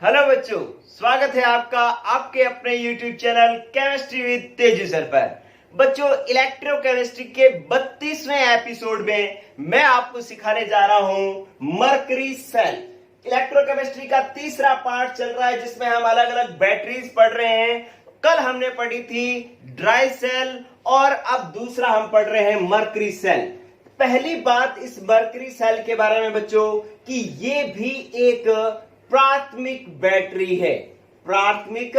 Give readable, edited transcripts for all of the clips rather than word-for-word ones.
Hello बच्चों, स्वागत है आपका आपके अपने YouTube channel chemistry with Teju sir पर। बच्चों, इलेक्ट्रोकेमिस्ट्री के 32वें एपिसोड में मैं आपको सिखाने जा रहा हूं मरकरी सेल। इलेक्ट्रोकेमिस्ट्री का तीसरा पार्ट चल रहा है जिसमें हम अलग अलग बैटरीज पढ़ रहे हैं। कल हमने पढ़ी थी ड्राई सेल और अब दूसरा हम पढ़ रहे हैं मरकरी सेल। पहली बात इस मरकरी सेल के बारे में बच्चों कि ये भी एक प्राथमिक बैटरी है। प्राथमिक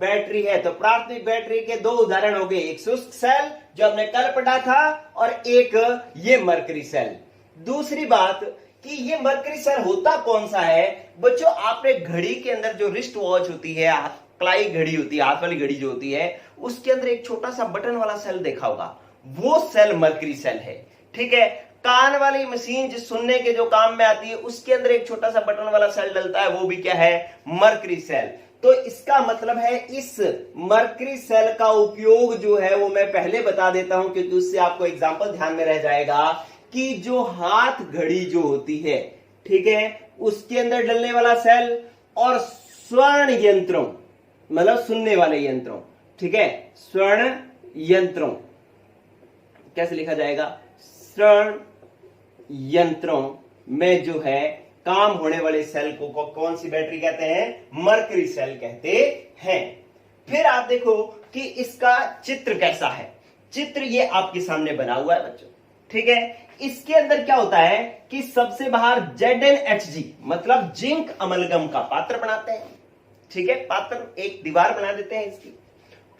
बैटरी है तो प्राथमिक बैटरी के दो उदाहरण हो गए, एक शुष्क सेल जो हमने कल पढ़ा था और एक ये मरकरी सेल। दूसरी बात कि ये मरकरी सेल होता कौन सा है बच्चों, आपने घड़ी के अंदर जो रिस्ट वॉच होती है, कलाई घड़ी होती है, हाथ वाली घड़ी जो होती है, उसके अंदर एक छोटा सा बटन वाला सेल देखा होगा, वो सेल मरकरी सेल है। ठीक है, कान वाली मशीन जो सुनने के जो काम में आती है उसके अंदर एक छोटा सा बटन वाला सेल डलता है, वो भी क्या है, मरकरी सेल। तो इसका मतलब है इस मरकरी सेल का उपयोग जो है वो मैं पहले बता देता हूं क्योंकि उससे आपको एग्जांपल ध्यान में रह जाएगा कि जो हाथ घड़ी जो होती है, ठीक है, उसके अंदर डलने वाला सेल और स्वर्ण यंत्रों मतलब सुनने वाले यंत्रों, ठीक है, स्वर्ण यंत्रों कैसे लिखा जाएगा, स्वर्ण यंत्रों में जो है काम होने वाले सेल को कौन सी बैटरी कहते हैं, मरकरी सेल कहते हैं। फिर आप देखो कि इसका चित्र कैसा है। चित्र ये आपके सामने बना हुआ है बच्चों, ठीक है। इसके अंदर क्या होता है कि सबसे बाहर ZnHg मतलब जिंक अमलगम का पात्र बनाते हैं, ठीक है, पात्र एक दीवार बना देते हैं इसकी,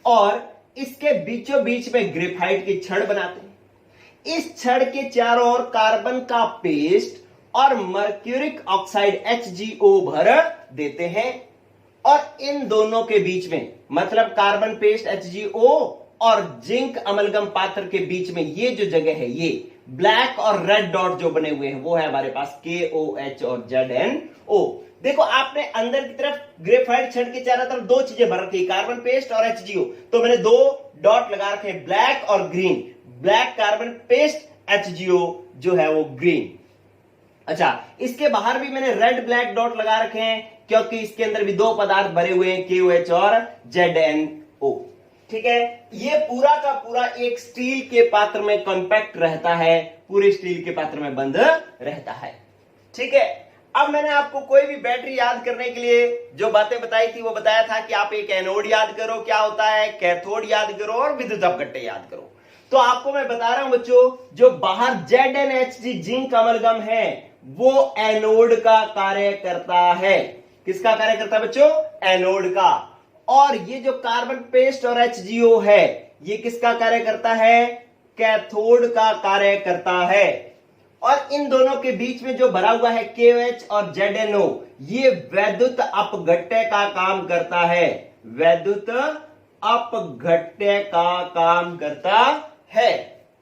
और इसके बीचों बीच में ग्रेफाइट की छड़ बनाते हैं। इस छड़ के चारों ओर कार्बन का पेस्ट और मर्क्यूरिक ऑक्साइड HgO भर देते हैं, और इन दोनों के बीच में मतलब कार्बन पेस्ट HgO और जिंक अमलगम पात्र के बीच में ये जो जगह है, ये ब्लैक और रेड डॉट जो बने हुए हैं वो है हमारे पास KOH और ZnO। देखो आपने अंदर की तरफ ग्रेफाइट छड़ के चारों तरफ दो चीजें भर रखी, कार्बन पेस्ट और HgO, तो मैंने दो डॉट लगा रखे, ब्लैक और green, black carbon paste HgO जो है वो ग्रीन। अच्छा, इसके बाहर भी मैंने रेड ब्लैक डॉट लगा रखे हैं क्योंकि इसके अंदर भी दो पदार्थ भरे हुए हैं, KOH और ZnO। ठीक है, ये पूरा का पूरा एक स्टील के पात्र में कॉम्पैक्ट रहता है, पूरे स्टील के पात्र में बंद रहता है। ठीक है, अब मैंने आपको कोई भी बैटरी याद करने के लिए जो बातें बताई थी वो बताया था कि आप एक एनोड याद करो क्या होता है, कैथोड याद करो और विद्युत अपघट्य याद करो। तो आपको मैं बता रहा हूं बच्चों, जो बाहर ZnHg जिंक अमलगम है वो एनोड का कार्य करता है। किसका कार्य करता है बच्चों, एनोड का। और ये जो कार्बन पेस्ट और HgO है ये किसका कार्य करता है, कैथोड का कार्य करता है। और इन दोनों के बीच में जो भरा हुआ है KOH और ZnO ये वैद्युत अपघट्य का काम करता है, वैद्युत अपघट्य का काम करता है।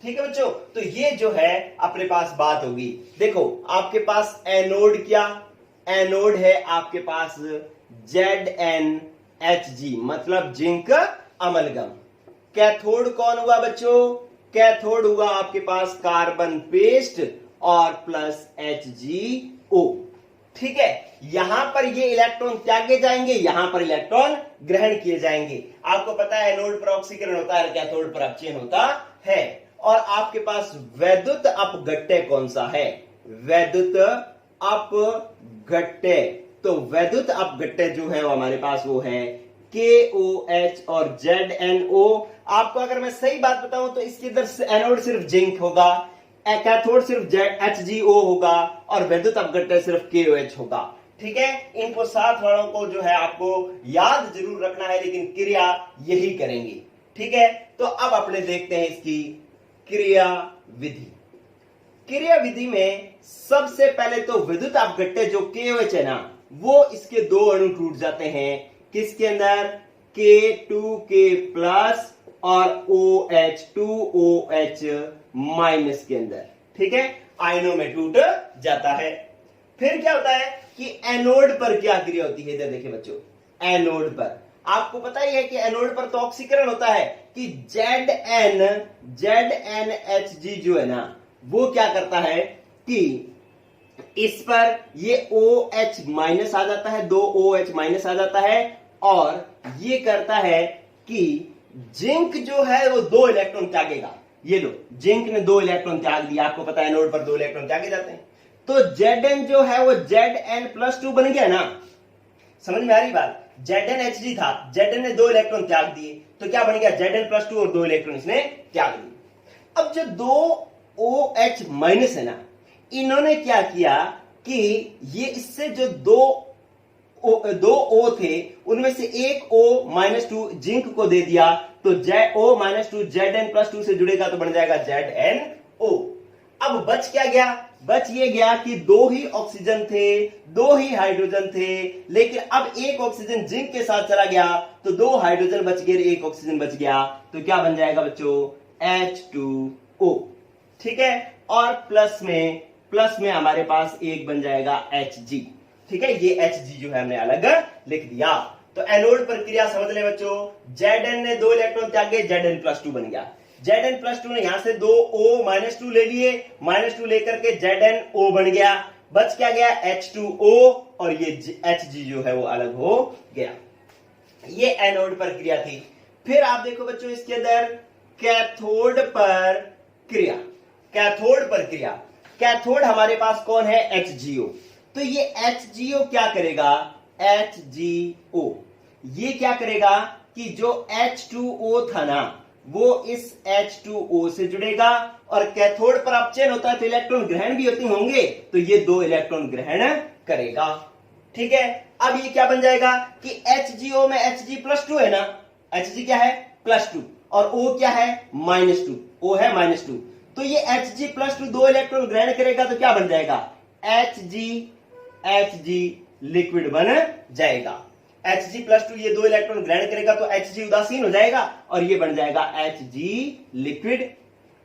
ठीक है बच्चों, तो ये जो है अपने पास बात होगी। देखो आपके पास एनोड क्या, एनोड है आपके पास ZnHg मतलब जिंक अमलगम। कैथोड कौन हुआ बच्चों, कैथोड हुआ आपके पास कार्बन पेस्ट और प्लस HgO। ठीक है, यहां पर ये इलेक्ट्रॉन त्यागे जाएंगे, यहां पर इलेक्ट्रॉन ग्रहण किए जाएंगे। आपको पता है एनोड पर ऑक्सीकरण होता है, कैथोड पर अपचयन होता है। और आपके पास वैद्युत अपघट्य कौन सा है, वैद्युत अपघट्य। तो वैद्युत अपघट्य जो है वो हमारे पास वो है KOH और ZnO। आपको अगर मैं सही बात बताऊं तो इसके अंदर एनोड सिर्फ जिंक होगा, कैथोड सिर्फ HgO होगा और वैद्युत अपघट्य सिर्फ KOH होगा। ठीक है, इनको साथ वालों को जो है आपको याद जरूर रखना है लेकिन क्रिया यही करेंगे। ठीक है, तो अब अपने देखते हैं इसकी क्रिया विधि। क्रिया विधि में सबसे पहले तो विद्युत अपघट्य जो KOH है ना वो इसके दो अणु टूट जाते हैं, किसके अंदर, K2K प्लस और OH2OH माइनस के अंदर। ठीक है, आयनों में टूट जाता है। फिर क्या होता है कि एनोड पर क्या क्रिया होती है, इधर देखिए बच्चों, एनोड पर आपको पता ही है कि एनोड पर तो ऑक्सीकरण होता है कि ZnHg जो है ना वो क्या करता है कि इस पर ये OH माइनस आ जाता है, 2 OH माइनस आ जाता है, और ये करता है कि जिंक जो है वो 2 इलेक्ट्रॉन त्यागेगा। ये लो, जिंक ने 2 इलेक्ट्रॉन त्याग दिया, आपको पता है नोड पर 2 इलेक्ट्रॉन त्यागे जाते हैं। तो Zn जो है वो Zn+2 बन गया ना, समझ में आ रही बात? ZnHg था, Zn ने 2 इलेक्ट्रॉन त्याग दिए, तो क्या बन गया? Zn+2 और 2 इलेक्ट्रॉन इसने त्याग दिए। अब जो 2 OH माइनस है ना, इन्होंने क्या किया कि ये इससे जो दो O थे उनमें से एक O-2 जिंक को दे दिया, तो O-2 Zn+2 से जुड़ेगा तो बन जाएगा ZnO। अब बच क्या गया? बच ये गया कि 2 ही ऑक्सीजन थे, 2 ही हाइड्रोजन थे, लेकिन अब एक ऑक्सीजन जिंक के साथ चला गया तो 2 हाइड्रोजन बच गए, एक ऑक्सीजन बच गया, तो क्या बन जाएगा बच्चों? H2O। ठीक है, और प्लस में हमारे पास एक बन जाएगा Hg। ठीक है, ये Hg जो है हमने अलग लिख दिया। तो एनोड प्रक्रिया समझ ले बच्चों, Zn ने 2 इलेक्ट्रॉन त्यागे, Zn+2 बन गया। Zn+2 ने यहां से 2 O-2 ले लिए, -2 लेकर के ZnO बन गया। बच क्या गया? H2O, और ये Hg जो है वो अलग हो गया। ये एनोड प्रक्रिया थी। फिर आप देखो बच्चों इसके अंदर कैथोड पर क्रिया। कैथोड प्रक्रिया, कैथोड हमारे पास कौन है? HgO। तो ये HgO क्या करेगा? HgO ये क्या करेगा कि जो H2O था ना, वो इस H2O से जुड़ेगा, और कैथोड पर अपचयन होता है तो इलेक्ट्रॉन ग्रहण भी होते होंगे, तो ये 2 इलेक्ट्रॉन ग्रहण करेगा। ठीक है, अब ये क्या बन जाएगा कि HgO में Hg+2 है ना, Hg क्या है? +2, और O क्या है? -2, O है -2, तो ये Hg+2 2 इलेक्ट्रॉन ग्रहण करेगा तो क्या बन जाएगा? Hg लिक्विड बन जाएगा। Hg+2 ये 2 इलेक्ट्रॉन ग्रहण करेगा तो Hg उदासीन हो जाएगा, और ये बन जाएगा Hg लिक्विड।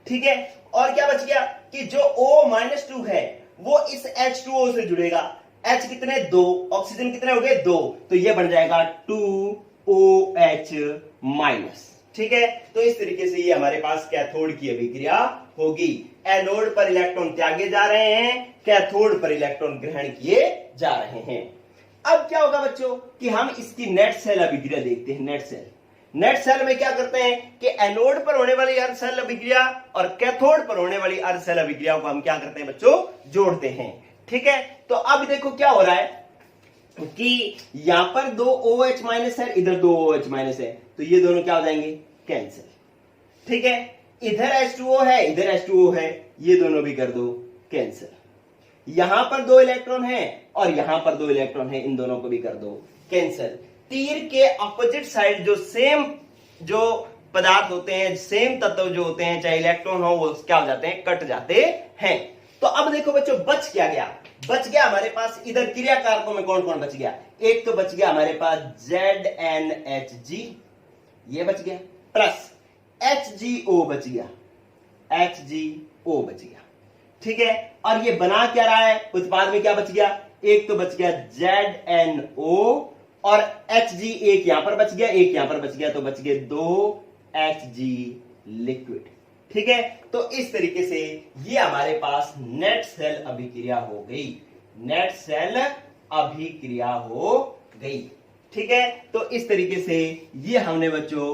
ठीक है, और क्या बच गया कि जो O-2 है वो इस H2O से जुड़ेगा। H कितने? 2, ऑक्सीजन कितने हो गए? 2, तो ये बन जाएगा 2OH-। ठीक है, तो इस तरीके से ये हमारे पास कैथोड की अभिक्रिया होगी। एनोड पर इलेक्ट्रॉन त्यागे जा रहे हैं, कैथोड पर इलेक्ट्रॉन ग्रहण किए जा रहे हैं। अब क्या होगा बच्चों कि हम इसकी नेट सेल अभिक्रिया देखते हैं। नेट सेल में क्या करते हैं कि एनोड पर होने वाली अर्ध सेल अभिक्रिया और कैथोड पर होने वाली अर्ध सेल अभिक्रिया को हम क्या करते हैं बच्चों? जोड़ते हैं। ठीक है, तो अब देखो क्या हो रहा है कि यहां पर 2 OH माइनस है, इधर 2 OH माइनस है, तो ये दोनों क्या हो जाएंगे? कैंसिल। ठीक है, इधर H2O है, इधर H2O है, ये दोनों भी कर दो कैंसिल। यहां पर 2 इलेक्ट्रॉन है और यहां पर 2 इलेक्ट्रॉन है, इन दोनों को भी कर दो कैंसिल। तीर के अपोजिट साइड जो सेम जो पदार्थ होते हैं, सेम तत्व जो होते हैं, चाहे इलेक्ट्रॉन हो, वो क्या हो जाते हैं? कट जाते हैं। तो अब देखो बच्चों बच क्या गया? बच गया हमारे पास इधर क्रिया कारकों में कौन कौन बच गया? एक तो बच गया हमारे पास ZnHg, ये बच गया, प्लस HgO बच गया, HgO बच गया। ठीक है, और ये बना क्या रहा है? उत्पाद में क्या बच गया? एक तो बच गया ZnO, और Hg एक यहां पर बच गया, एक यहां पर बच गया, तो बच गए 2 Hg लिक्विड। ठीक है, तो इस तरीके से ये हमारे पास नेट सेल अभिक्रिया हो गई। नेट सेल अभिक्रिया हो गई। ठीक है, तो इस तरीके से ये हमने बच्चों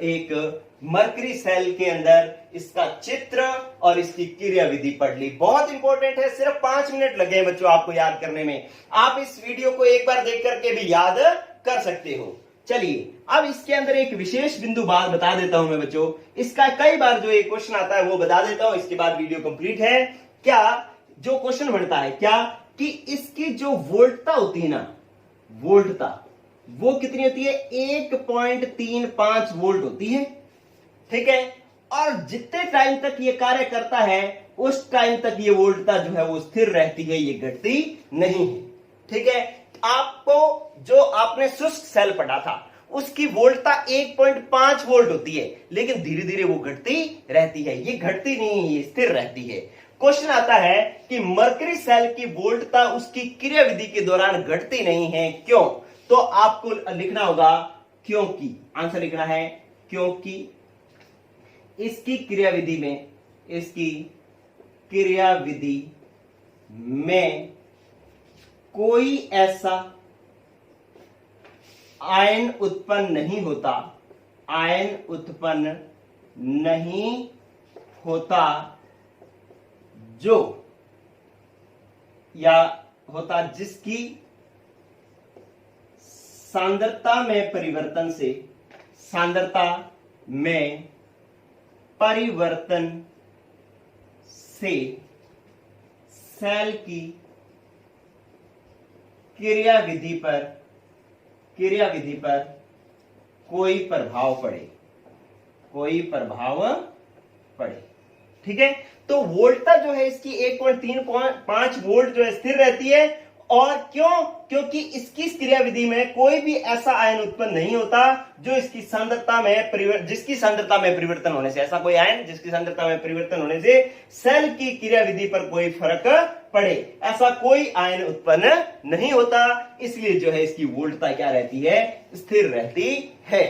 एक मरकरी सेल के अंदर इसका चित्र और इसकी क्रिया विधि पढ़ ली। बहुत इंपॉर्टेंट है, सिर्फ 5 मिनट लगे हैं बच्चों आपको याद करने में। आप इस वीडियो को एक बार देख करके भी याद कर सकते हो। चलिए, अब इसके अंदर एक विशेष बिंदु बात बता देता हूं मैं बच्चों। इसका कई बार जो एक क्वेश्चन आता है वो बता देता हूं, इसके बाद वीडियो कंप्लीट है। क्या जो क्वेश्चन बनता है क्या कि इसकी जो वोल्टता होती है ना, वोल्टता वो कितनी होती है? 1.35 वोल्ट होती है। ठीक है, और जितने टाइम तक ये कार्य करता है उस टाइम तक ये वोल्टता जो है वो स्थिर रहती है, ये घटती नहीं है। ठीक है, आपको जो आपने शुष्क सेल पढ़ा था उसकी वोल्टता 1.5 वोल्ट होती है, लेकिन धीरे धीरे वो घटती रहती है, ये घटती नहीं है, ये स्थिर रहती है। क्वेश्चन आता है कि मरकरी सेल की वोल्टता उसकी क्रिया विधि के दौरान घटती नहीं है, क्यों? तो आपको लिखना होगा क्योंकि, आंसर लिखना है क्योंकि इसकी क्रिया विधि में, इसकी क्रिया विधि में कोई ऐसा आयन उत्पन्न नहीं होता, आयन उत्पन्न नहीं होता जो या होता जिसकी सांद्रता में परिवर्तन से, सांद्रता में परिवर्तन से सेल की क्रियाविधि पर कोई प्रभाव पड़े, कोई प्रभाव पड़े। ठीक है, तो वोल्टता जो है इसकी 1.35 वोल्ट जो है स्थिर रहती है। और क्यों? क्योंकि इसकी क्रियाविधि में कोई भी ऐसा आयन उत्पन्न नहीं होता जो इसकी सांद्रता में जिसकी सांद्रता में परिवर्तन होने से, ऐसा कोई आयन जिसकी सांद्रता में परिवर्तन होने से सेल की क्रियाविधि पर कोई फर्क पड़े, ऐसा कोई आयन उत्पन्न नहीं होता। इसलिए जो है इसकी वोल्टता क्या रहती है? स्थिर रहती है।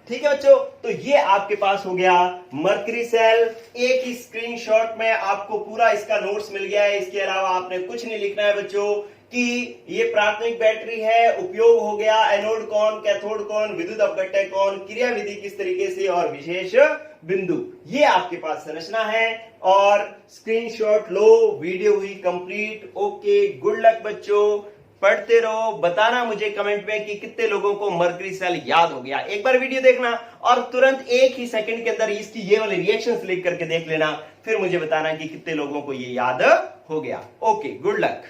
ठीक है बच्चों, तो ये आपके पास हो गया मरकरी सेल। एक ही स्क्रीनशॉट में आपको पूरा इसका नोट्स मिल गया है। इसके अलावा आपने कुछ नहीं लिखना है बच्चों कि ये प्राथमिक बैटरी है, उपयोग हो गया, एनोड कौन, कैथोड कौन, विद्युत अपघटक कौन, क्रियाविधि किस तरीके से और विशेष बिंदु, ये आपके पास संरचना है। और स्क्रीनशॉट लो, वीडियो हुई कंप्लीट। ओके, गुड लक बच्चों, पढ़ते रहो। बताना मुझे कमेंट में कि कितने लोगों को मरकरी सेल याद हो गया। एक बार वीडियो देखना और तुरंत एक ही सेकंड के अंदर इसकी ये वाले रिएक्शंस लिख करके देख लेना, फिर मुझे बताना कि कितने लोगों को ये याद हो गया। Okay, good luck.